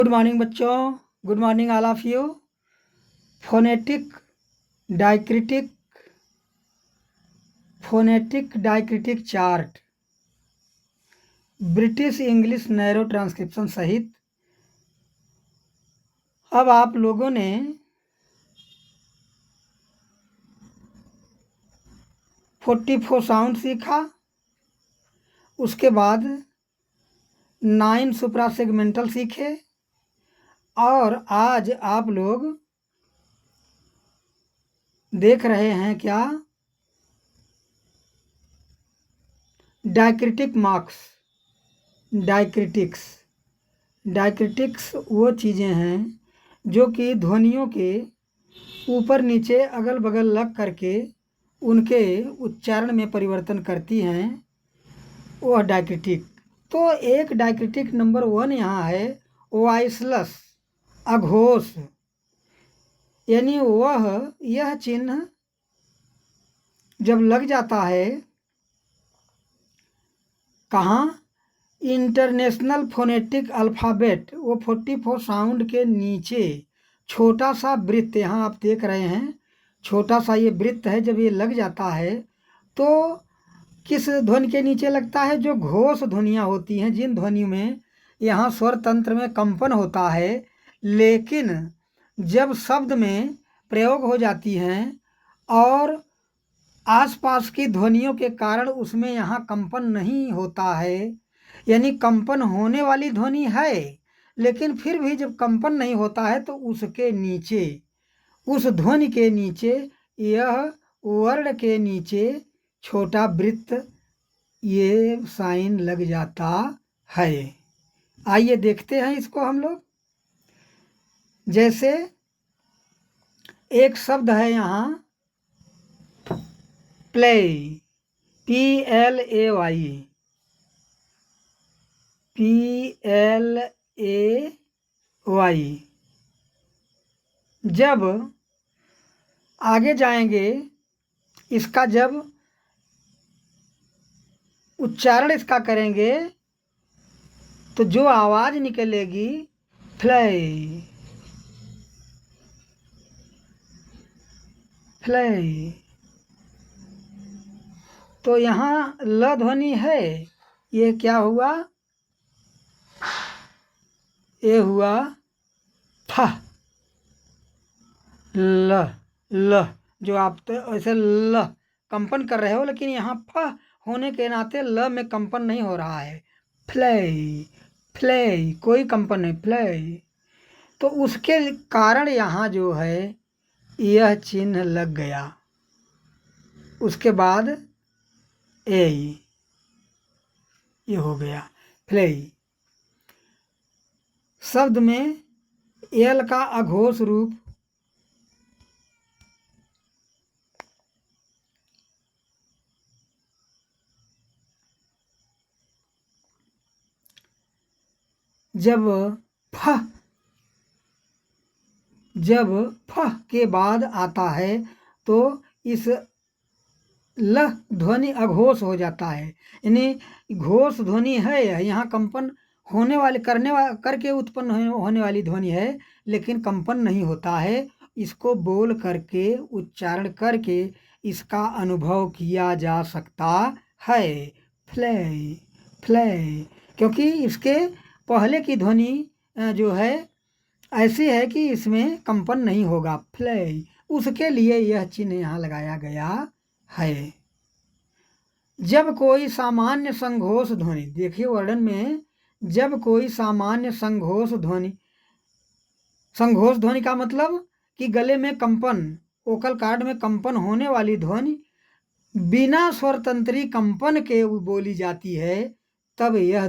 Good morning बच्चों, good morning all of you. Phonetic diacritic chart, British English narrow transcription सहित अब आप लोगों ने फोर साउंड सीखा। उसके बाद 9 सुप्रासेगमेंटल सीखे और आज आप लोग देख रहे हैं क्या, डायक्रिटिक मार्क्स। डायक्रिटिक्स वो चीज़ें हैं जो कि ध्वनियों के ऊपर नीचे अगल बगल लग करके उनके उच्चारण में परिवर्तन करती हैं, वह डायक्रिटिक। तो एक डायक्रिटिक नंबर 1 यहाँ है, वॉइसलेस, अघोष, यानी यह चिन्ह जब लग जाता है कहाँ, इंटरनेशनल फोनेटिक अल्फ़ाबेट, वो 44 साउंड के नीचे छोटा सा वृत्त, यहाँ आप देख रहे हैं छोटा सा ये वृत्त है। जब ये लग जाता है तो किस ध्वनि के नीचे लगता है? जो घोष ध्वनियाँ होती हैं, जिन ध्वनि में यहाँ स्वर तंत्र में कंपन होता है, लेकिन जब शब्द में प्रयोग हो जाती हैं और आसपास की ध्वनियों के कारण उसमें यहाँ कंपन नहीं होता है, यानी कंपन होने वाली ध्वनि है लेकिन फिर भी जब कंपन नहीं होता है तो उसके नीचे, उस ध्वनि के नीचे, यह वर्ण के नीचे छोटा वृत्त, ये साइन लग जाता है। आइए देखते हैं इसको हम लोग। जैसे एक शब्द है यहाँ प्ले, PLAY, जब आगे जाएंगे, इसका जब उच्चारण इसका करेंगे तो जो आवाज़ निकलेगी फ्लाई, तो यहाँ ल ध्वनि है, ये क्या हुआ? ये हुआ फ, ल, जो आप तो ऐसे ल कंपन कर रहे हो, लेकिन यहाँ फ होने के नाते ल में कंपन नहीं हो रहा है। फ्लाई, कोई कंपन नहीं, फ्लाई। तो उसके कारण यहाँ जो है यह चिन्ह लग गया। उसके बाद ये हो गया फ्लाई। शब्द में एल का अघोष रूप जब फ के बाद आता है तो इस ल ध्वनि अघोष हो जाता है, यानी घोष ध्वनि है, यहाँ कंपन होने वाले करके उत्पन्न होने वाली ध्वनि है, लेकिन कंपन नहीं होता है। इसको बोल करके, उच्चारण करके इसका अनुभव किया जा सकता है, फ्लाई, क्योंकि इसके पहले की ध्वनि जो है ऐसी है कि इसमें कंपन नहीं होगा, फ्लाई। उसके लिए यह चिन्ह यहाँ लगाया गया है। जब कोई सामान्य संघोष ध्वनि, देखिए वर्णन में, जब कोई सामान्य संघोष ध्वनि का मतलब कि गले में कंपन, वोकल कॉर्ड में कंपन होने वाली ध्वनि बिना स्वरतंत्री कंपन के बोली जाती है, तब यह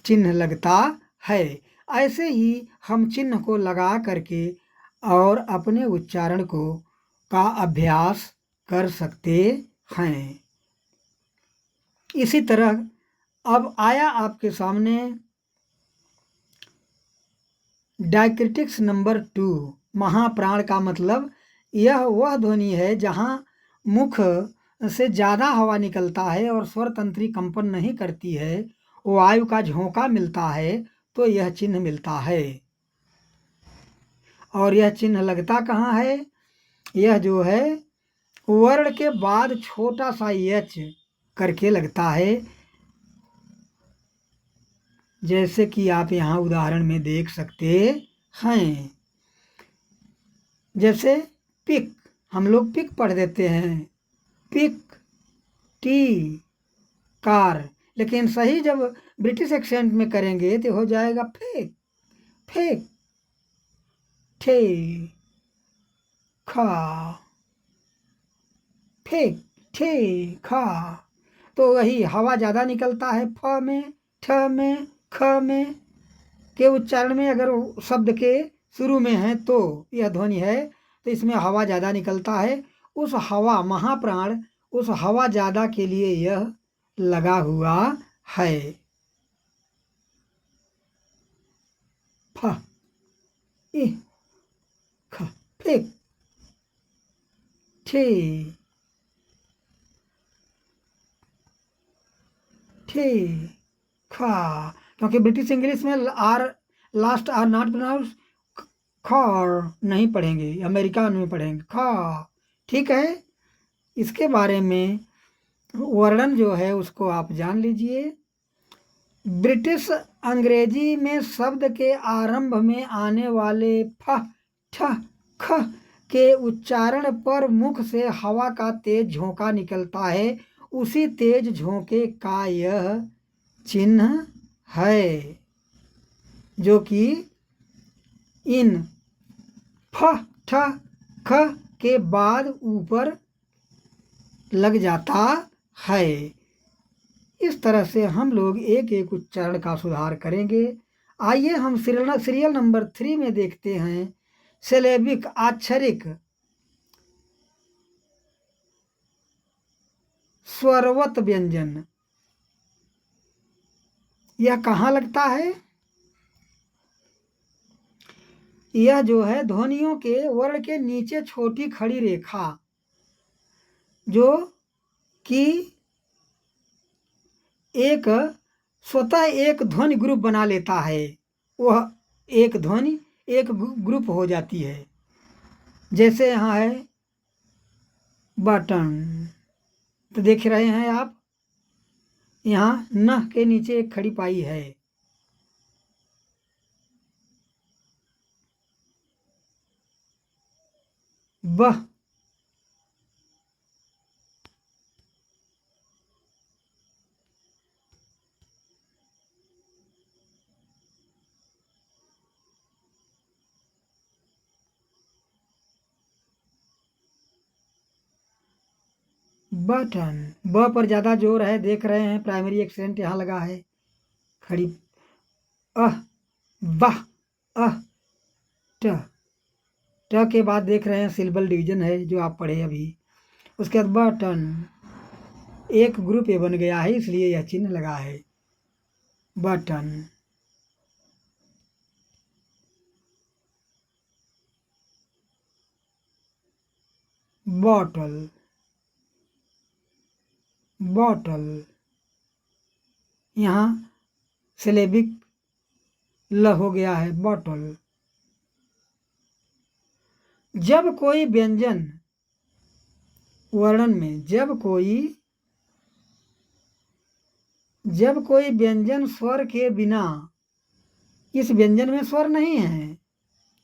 चिन्ह लगता है। ऐसे ही हम चिन्ह को लगा करके और अपने उच्चारण का अभ्यास कर सकते हैं। इसी तरह अब आया आपके सामने डायक्रिटिक्स नंबर 2, महाप्राण का मतलब यह वह ध्वनि है जहाँ मुख से ज़्यादा हवा निकलता है और स्वर तंत्री कंपन नहीं करती है, वायु का झोंका मिलता है, तो यह चिन्ह मिलता है। और यह चिन्ह लगता कहाँ है? यह जो है वर्ण के बाद छोटा सा एच करके लगता है, जैसे कि आप यहाँ उदाहरण में देख सकते हैं। जैसे पिक, हम लोग पिक पढ़ देते हैं, पिक टी कार, लेकिन सही जब ब्रिटिश एक्सेंट में करेंगे तो हो जाएगा फेक, फेक ठे खा, फेक ठे खा। तो वही हवा ज़्यादा निकलता है फ में, ठ में, ख में के उच्चारण में। अगर शब्द के शुरू में है तो यह ध्वनि है, तो इसमें हवा ज़्यादा निकलता है। उस हवा, महाप्राण, उस हवा ज़्यादा के लिए यह लगा हुआ है। फ इ ख, फेक ठे ठे खा। क्योंकि ब्रिटिश इंग्लिश में R, last R not pronounce, खॉर नहीं पढ़ेंगे, अमेरिका में पढ़ेंगे खा। ठीक है, इसके बारे में वर्णन जो है उसको आप जान लीजिए। ब्रिटिश अंग्रेजी में शब्द के आरंभ में आने वाले फ, ठ, ख के उच्चारण पर मुख से हवा का तेज झोंका निकलता है। उसी तेज झोंके का यह चिन्ह है, जो कि इन फ, ठ, ख के बाद ऊपर लग जाता है। इस तरह से हम लोग एक एक उच्चारण का सुधार करेंगे। आइए हम सीरियल नंबर 3 में देखते हैं सिलेबिक आक्षरिक स्वरवत व्यंजन। यह कहाँ लगता है? यह जो है ध्वनियों के वर्ण के नीचे छोटी खड़ी रेखा, जो कि एक स्वतः एक ध्वनि ग्रुप बना लेता है, वह एक ध्वनि एक ग्रुप हो जाती है। जैसे यहाँ है बटन, तो देख रहे हैं आप, यहाँ न के नीचे एक खड़ी पाई है। बह, बटन, ब पर ज़्यादा जोर है, देख रहे हैं प्राइमरी एक्सेंट यहाँ लगा है खड़ी। अह, वाह, अह, ट, ट के बाद देख रहे हैं सिलेबल डिवीजन है जो आप पढ़े अभी। उसके बाद बटन, एक ग्रुप ये बन गया है, इसलिए यह चिन्ह लगा है बटन। बॉटल, बॉटल, यहाँ सिलेबिक ल हो गया है बॉटल। जब कोई व्यंजन वर्णन में, जब कोई व्यंजन स्वर के बिना, इस व्यंजन में स्वर नहीं है,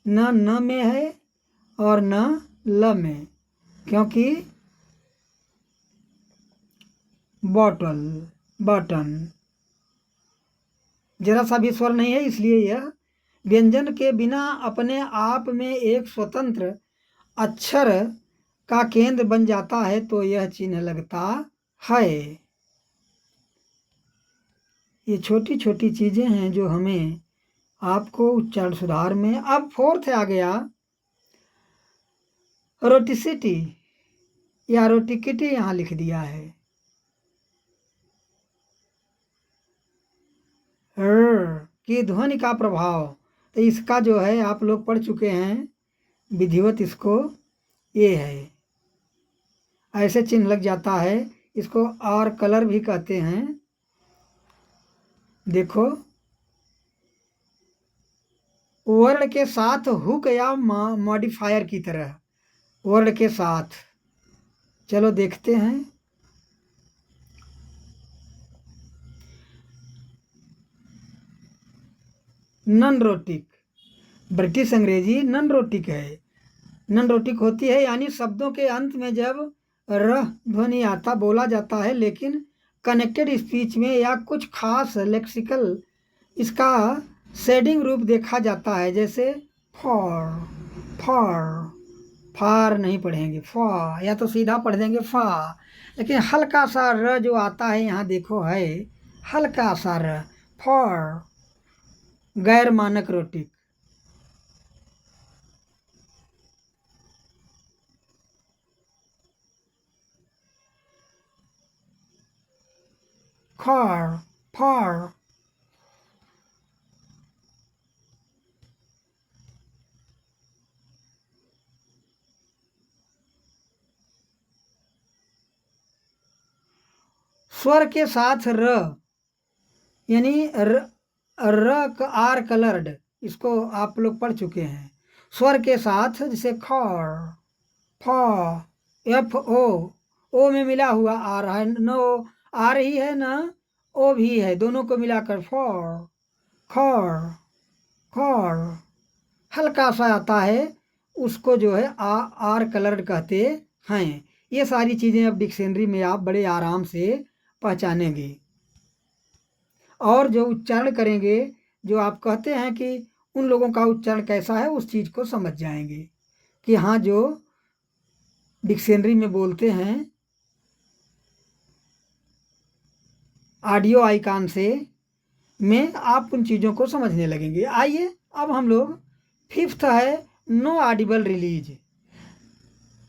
न में है और न ल में, क्योंकि बॉटल, बटन जरा सा भी स्वर नहीं है, इसलिए यह व्यंजन के बिना अपने आप में एक स्वतंत्र अक्षर का केंद्र बन जाता है, तो यह चिन्ह लगता है। ये छोटी छोटी चीज़ें हैं जो हमें आपको उच्चारण सुधार में। अब फोर्थ आ गया रोटिसिटी या रोटिकिटी, यहाँ लिख दिया है की ध्वनि का प्रभाव। तो इसका जो है आप लोग पढ़ चुके हैं विधिवत, इसको ये है, ऐसे चिन्ह लग जाता है। इसको और कलर भी कहते हैं, देखो वर्ण के साथ हुक या मॉडिफायर की तरह, वर्ण के साथ। चलो देखते हैं। नॉन रोटिक, ब्रिटिश अंग्रेजी नॉन रोटिक है। नॉन रोटिक होती है यानी शब्दों के अंत में जब र ध्वनि आता बोला जाता है, लेकिन कनेक्टेड स्पीच में या कुछ खास लेक्सिकल इसका शेडिंग रूप देखा जाता है, जैसे फॉर, फॉर, फार नहीं पढ़ेंगे फा, या तो सीधा पढ़ देंगे फा, लेकिन हल्का सा र जो आता है यहाँ देखो है हल्का सा र, फॉर, गैर मानक रोटिक। खर, फर, स्वर के साथ र यानी आर कलर्ड, इसको आप लोग पढ़ चुके हैं। स्वर के साथ जैसे खर, फ, एफ ओ में मिला हुआ आ रहा है, न ओ आ रही है न ओ भी है, दोनों को मिलाकर फॉर, खर, खर, हल्का सा आता है उसको जो है आर कलर्ड कहते हैं। ये सारी चीज़ें अब डिक्शनरी में आप बड़े आराम से पहचानेंगे, और जो उच्चारण करेंगे, जो आप कहते हैं कि उन लोगों का उच्चारण कैसा है, उस चीज़ को समझ जाएंगे कि हाँ जो डिक्शनरी में बोलते हैं ऑडियो आइकॉन से में आप उन चीज़ों को समझने लगेंगे। आइए अब हम लोग फिफ्थ है नो ऑडिबल रिलीज,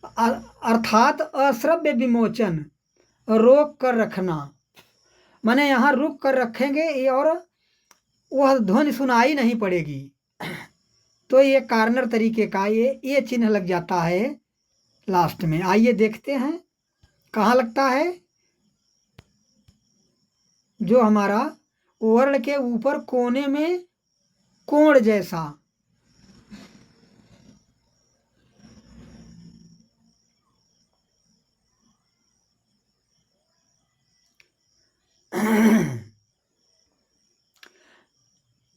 अर्थात अश्रव्य विमोचन, रोक कर रखना, माने यहाँ रुक कर रखेंगे और वह ध्वनि सुनाई नहीं पड़ेगी। तो ये कार्नर तरीके का ये चिन्ह लग जाता है लास्ट में। आइए देखते हैं कहाँ लगता है। जो हमारा वर्ण के ऊपर कोने में कोण जैसा,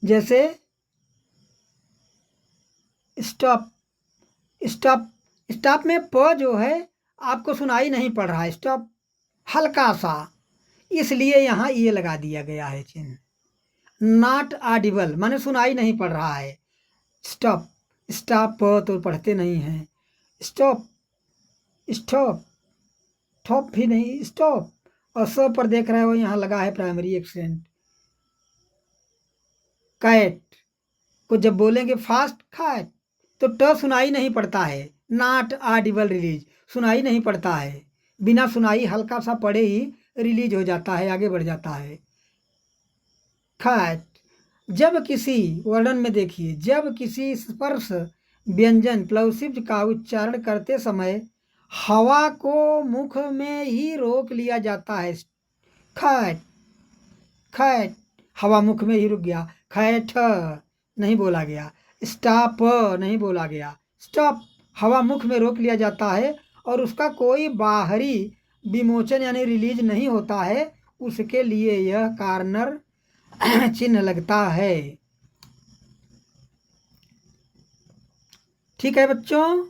जैसे स्टॉप, स्टॉप, स्टॉप में प जो है आपको सुनाई नहीं पड़ रहा है, स्टॉप हल्का सा, इसलिए यहाँ ये लगा दिया गया है चिन्ह। नॉट ऑडिबल माने सुनाई नहीं पड़ रहा है। स्टॉप, स्टॉप तो पढ़ते नहीं हैं, स्टॉप, स्टॉप, ठॉप भी नहीं, स्टॉप, और स पर देख रहे हो यहाँ लगा है प्राइमरी एक्सेंट। कैट को जब बोलेंगे फास्ट कैट तो ट सुनाई नहीं पड़ता है, नॉट ऑडिबल रिलीज, सुनाई नहीं पड़ता है, बिना सुनाई हल्का सा पड़े ही रिलीज हो जाता है, आगे बढ़ जाता है। खैट, जब किसी वर्णन में देखिए, जब किसी स्पर्श व्यंजन प्लवसिव का उच्चारण करते समय हवा को मुख में ही रोक लिया जाता है। खैट, खैट, हवा मुख में ही रुक गया, खैठ नहीं बोला गया, स्टॉप नहीं बोला गया, स्टॉप हवा मुख में रोक लिया जाता है और उसका कोई बाहरी विमोचन यानी रिलीज नहीं होता है, उसके लिए यह कार्नर चिन्ह लगता है। ठीक है बच्चों,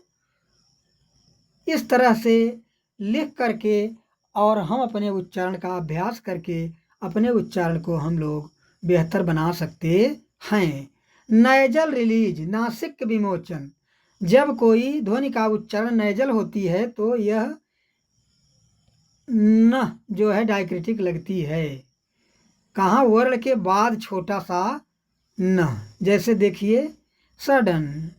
इस तरह से लिख करके और हम अपने उच्चारण का अभ्यास करके अपने उच्चारण को हम लोग बेहतर बना सकते हैं। नैजल रिलीज, नासिक विमोचन, जब कोई ध्वनि का उच्चारण नैजल होती है तो यह न जो है डायक्रिटिक लगती है। कहाँ, वर्ण के बाद छोटा सा न, जैसे देखिए सडन,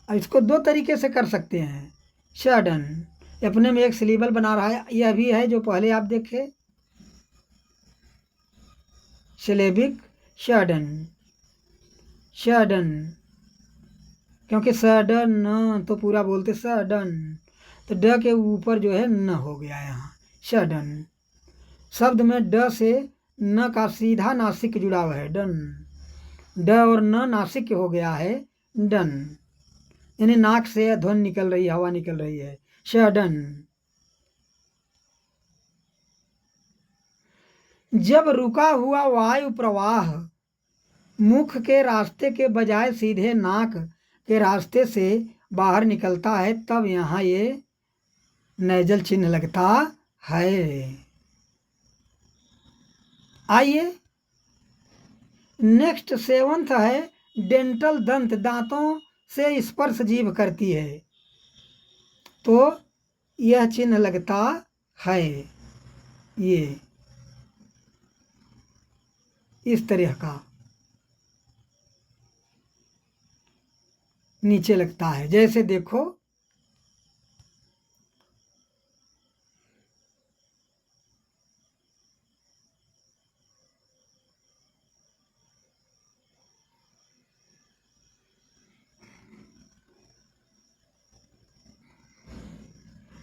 इसको दो तरीके से कर सकते हैं। सडन अपने में एक सिलेबल बना रहा है, यह भी है जो पहले आप देखे सिलेबिक सडन, सडन, क्योंकि सडन न तो पूरा बोलते सडन, तो ड के ऊपर जो है न हो गया यहाँ सडन। शब्द में ड से न का सीधा नासिक जुड़ाव है, डन, ड और न नासिक हो गया है डन, यानी नाक से ध्वनि निकल रही, हवा निकल रही है, सडन। जब रुका हुआ वायु प्रवाह मुख के रास्ते के बजाय सीधे नाक के रास्ते से बाहर निकलता है, तब यहाँ ये नेजल चिन्ह लगता है। आइए नेक्स्ट 7th है डेंटल, दंत, दांतों से स्पर्श जीभ करती है, तो यह चिन्ह लगता है ये इस तरह का नीचे लगता है, जैसे देखो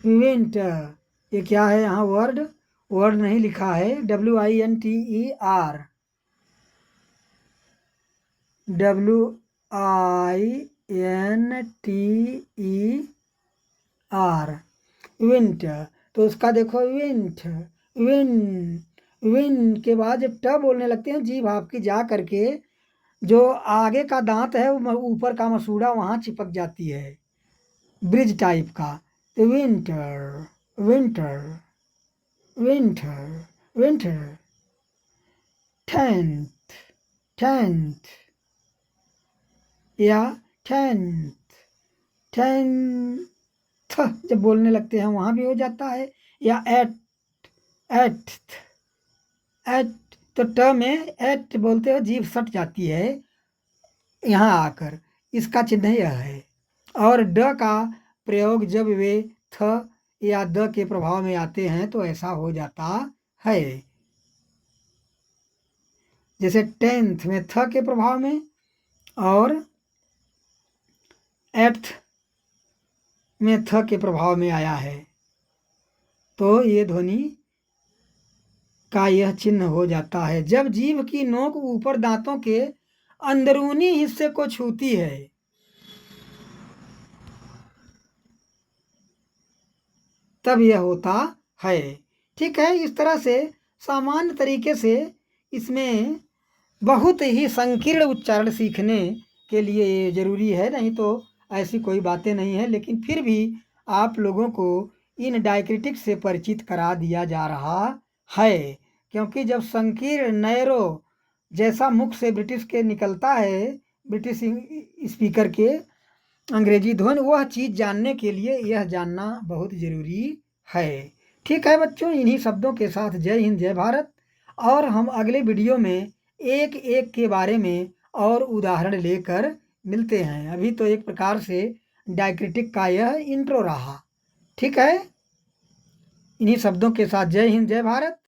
विंट, ये क्या है यहाँ वर्ड नहीं लिखा है, WINTER, WINTER, विंट। तो उसका देखो विंट, विन, विन के बाद जब ट बोलने लगते हैं, जीभ आपकी जा करके जो आगे का दांत है वो ऊपर का मसूड़ा वहाँ चिपक जाती है, ब्रिज टाइप का। तो winter, winter, winter, winter. 10th, 10th या 10th, 10th जब बोलने लगते हैं वहाँ भी हो जाता है, या 8th, 8, तो ट में 8 बोलते हो जीभ सट जाती है यहाँ आकर, इसका चिन्ह यह है। और ड का प्रयोग जब वे थ या द के प्रभाव में आते हैं तो ऐसा हो जाता है, जैसे 10th में थ के प्रभाव में और 8th में थ के प्रभाव में आया है, तो ये ध्वनि का यह चिन्ह हो जाता है। जब जीभ की नोक ऊपर दांतों के अंदरूनी हिस्से को छूती है, तब यह होता है। ठीक है, इस तरह से सामान्य तरीके से इसमें बहुत ही संकीर्ण उच्चारण सीखने के लिए ये जरूरी है, नहीं तो ऐसी कोई बातें नहीं है, लेकिन फिर भी आप लोगों को इन डायक्रिटिक से परिचित करा दिया जा रहा है, क्योंकि जब संकीर्ण नैरो जैसा मुख से ब्रिटिश के निकलता है, ब्रिटिश स्पीकर के अंग्रेजी ध्वनि, वह चीज़ जानने के लिए यह जानना बहुत ज़रूरी है। ठीक है बच्चों, इन्हीं शब्दों के साथ जय हिंद जय भारत, और हम अगले वीडियो में एक एक के बारे में और उदाहरण लेकर मिलते हैं। अभी तो एक प्रकार से डायक्रिटिक का यह इंट्रो रहा। ठीक है, इन्हीं शब्दों के साथ जय हिंद जय भारत।